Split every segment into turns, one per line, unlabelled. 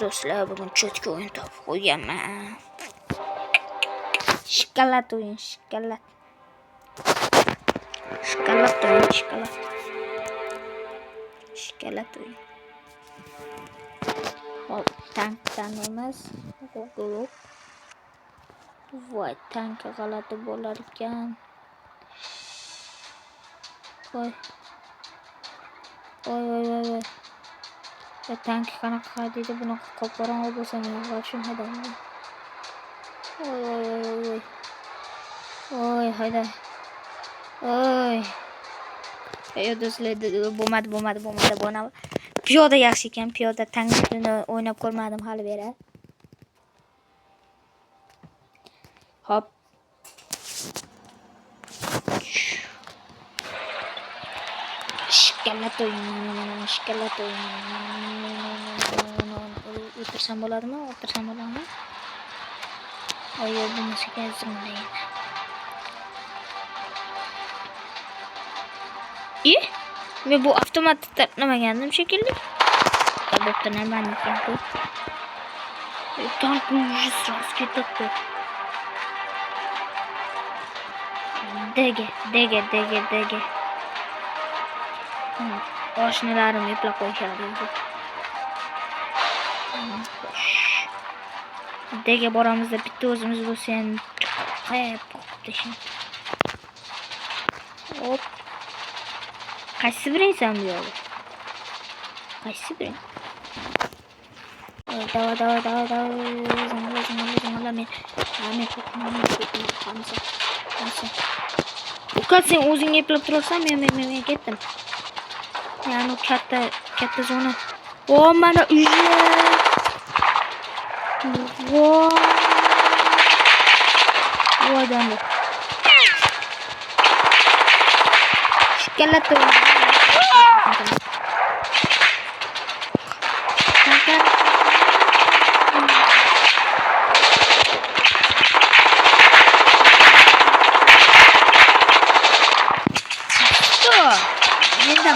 do'stlar, bugun cho'tka o'yin topib qo'yganman. Shikolat o'yin, shikolat. Shikolat o'yin, shikolat. Shikolat o'yin. Hop, tankdan emas, yo'q. Voy, tankga g'alati bo'lar ekan. Voy. Voy. Tank qanaqa deydi, buni qop-qorong'i bo'lsa men tushunmadim. Voy, hayda. Voy. Ey do'stlar, bo'lmadi. Piyoda yaxshi ekan, piyoda tankni o'ynab ko'rmadim hali beri. Hop. Shikolat o'yin. O'tirsam bo'ladimi? Voy, bunisiga zimlaydi. Men bu avtomatni tartmagandim shekilli. Bo'pti, nima ekan bu? Tank уже сразу ketdi. Dega. Oshnalarim eplab qo'yishadi. Dega boramizda bitta o'zimiz bo'lsa ham qayib qo'yibdi. Hop. Qaysi birinsan bu yo'l? Qaysi birin? Dava. Zangla men. Qamsa. Uka sen o'zing eplab turarsan, men ketdim. Yani katta zona. O mana uyga. Voy danda. Shikolat o'yin.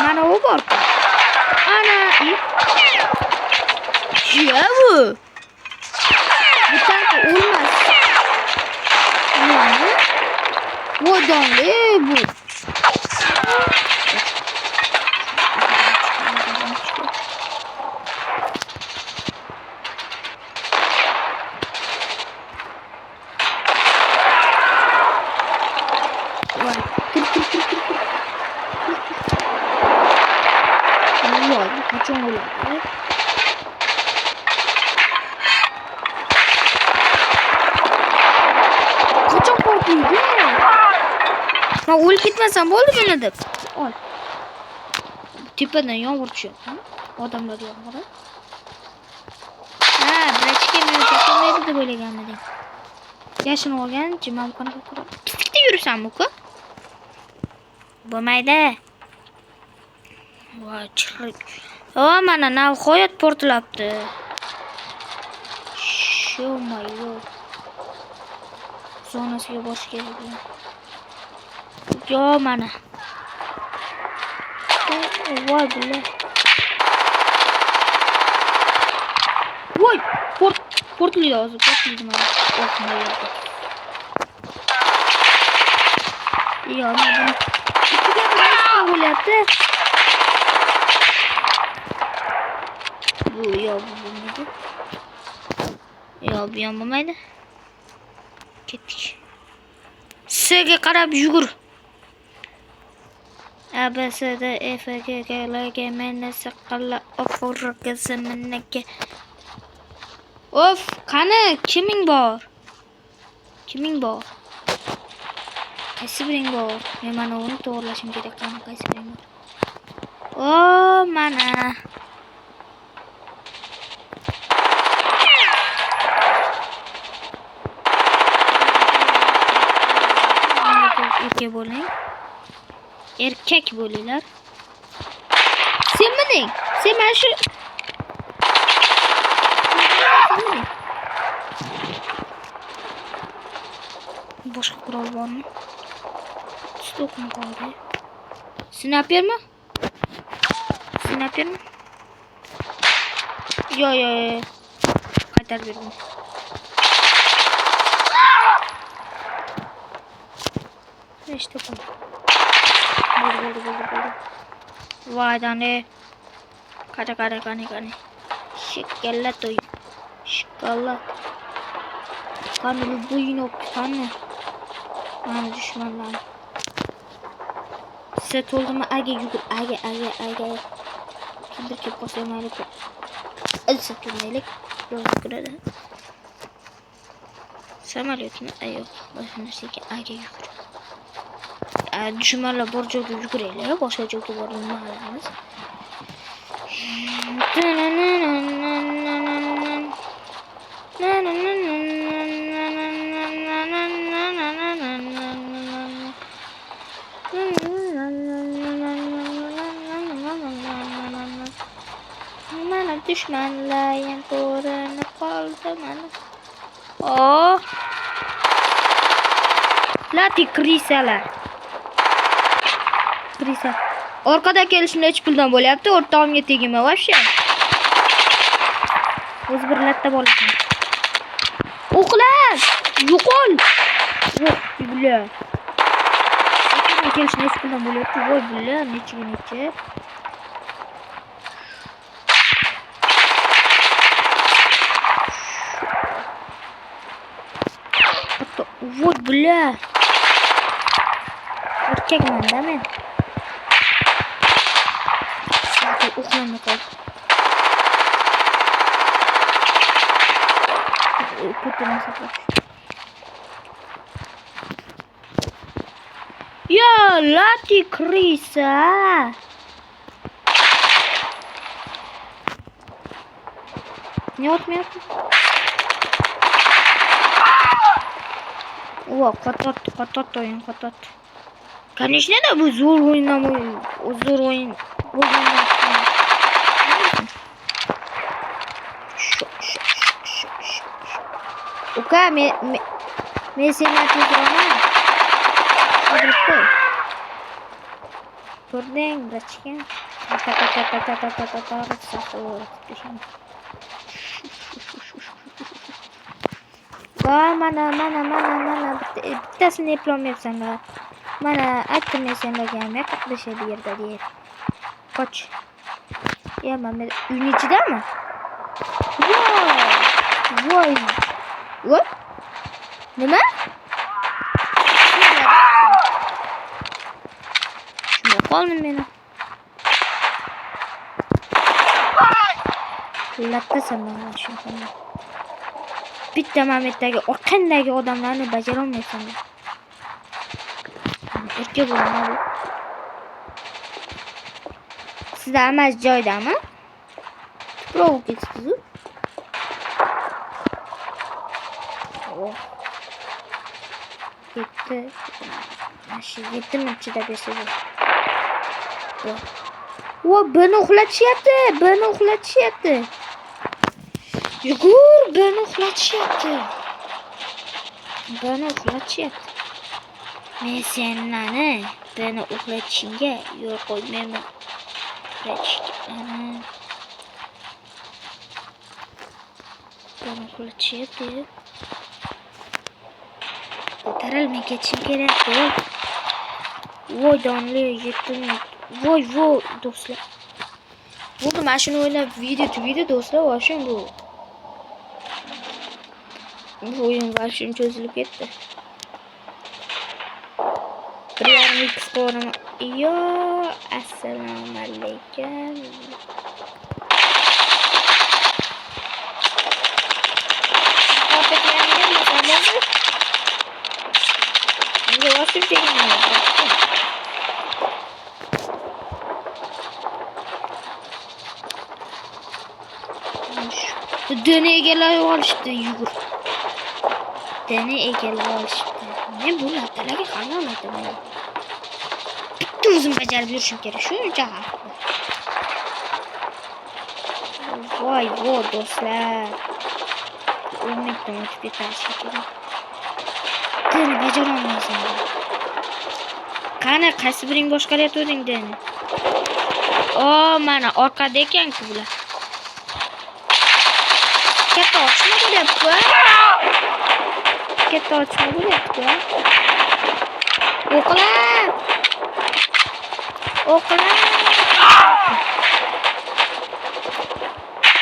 Mana o bor. Ana. Ya bu. Bu tank olmaz. Ne? Bu donlu bu. Kaçın oluyor. Kaçın korkuyor değil mi? Ha ul gitmesen oldu beni de. Ol. Tepeden yağmur düşüyor. Adamlar yağmuru. Bırak kemiği de böyle gelmedi. Yaşın olgan cimam kana ko'ra. Tikda yursan bu ku? Bo'lmaydi. Voy, chiqib. Mana nihoyat portlabdi. Sho'mayo. Zonasiga borish kerak. Yo mana. Voy bular. Voy, portlaydi mana. Yo, mana buni. Ikkiga bo'lyapti. Yo, bu ham bo'lmaydi. Ketdik. S'ga qarab yugur. A B C D E F G L G M N S qalla oxirgi zaminga. Of, qani kiming bor? Qaysi biring bor? Men mana uni to'g'rilashim kerak. Qani qaysi biring bor? O, mana. Erkek bo'linglar. Sen mining? Sen mana shu boshqa qurol bormi? Stokmi qoldi? Snipermi? Yo. ko'tarib berdim. İşte bu. Bo'ldi. Voy dane. Qani. Shikalla to'y. Shikalla. Qani bo'yin qani. Mana düşmanlar. Set oldu mu? Aga yugur. Aga. Kimdir ki koşamaylık. Sıkılmaylık. Yol yugur. Samolyot mu? Ay yok. Başına şey ki aga yugur. Düşmanlar borcu yugur ile. Başka çok yugur mahallemіз. Düşmanlar yan ko'rinib qoldi mana. Oh! Lati krisalar. Krisa. Orqada kelishimda hech puldan bo'lyapti. O'rtog'imga tegima вообще. O'z bir latta bo'lasan. O'qlar! Yo'qol! Yo'q, bular. Orqada kelishimda hech puldan bo'lyapti. Voy bular, necha. Voy bля. Erkekman-da men. Uxlamay qol. Ya, lati krisa. Ne yapmıyorsun? О, катат oyun. Конечно da bu zor oynamıyor. O zor oyun. Oka me seni atacağım. Gördün bırakayım. Mana bittasini eplolmayapsan da. Mana aytdim men senlarga ham qatnashay bu yerda deydi. Qoch. Ya mana uyning ichidami? Voy. Voy. Nima? Shunday qoldim men. Latta sanman shunday. Bitta Mehmetdagi qandagi odamlarni bajara olmaysan. Erkak bo'laman. Sizda amas joydami? Tuproq ketibsiz. Oh. Yetti. Mashi 7 minut chidab bersa bu. O, beni uxlatishyapti. Yugur, beni uxlatishyapti. Men senlarni beni uxlatishingga yo'l qo'ymayman. Beni uxlatishyapti. Ko'tarilmay ketishim kerak. Voy donli 7 minut. Voy do'stlar. Bo'ldi, mana shuni o'ylab video do'stlar, voshim bu. Bu oyun başım çözülüp gitti. 1,5 skorum. Yo, assalomu alaykum. Dene egalay olishdi yugur. Dene egalay olishdi. Ne bu lattalarga qanday mana. Bitta o'zim bajarib yurishim kerak. Shuncha haqli. Voy do'stlar. Umiddan o'tib ketishim kerak. Dene bajara olmaysan. Qani qaysi biring boshqaryaptiding dene? O, mana orqada ekan-ku bular. katta otishma bo'lyapti. Katta otishma bo'lyapti. O'qlar.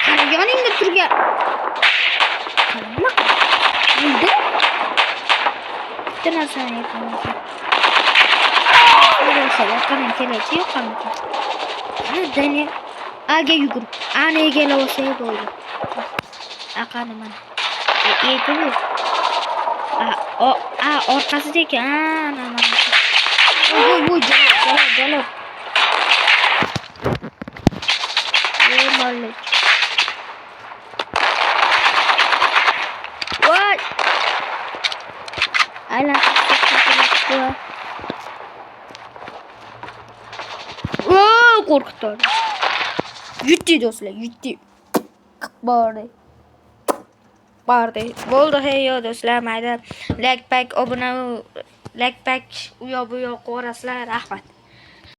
Qani yoningda turgan. Qani Nima? Bitta narsani aytaman. Qani kelachi yo'qmikan? Ha, Daniel. Aga yugur. Ana egala olsa bo'ldi. Qani mana. Yetib. Orqasida ekan. Mana. Voy, jalo. Mallik. Voy. Aylan. Qo'rqitdi. Yutdi do'stlar, yutdi. Bordi. Bo'ldi, hey yo do'stlar, mayli. Like pack, obuna, like pack u yoq bu yoqqa o'rasizlar, rahmat.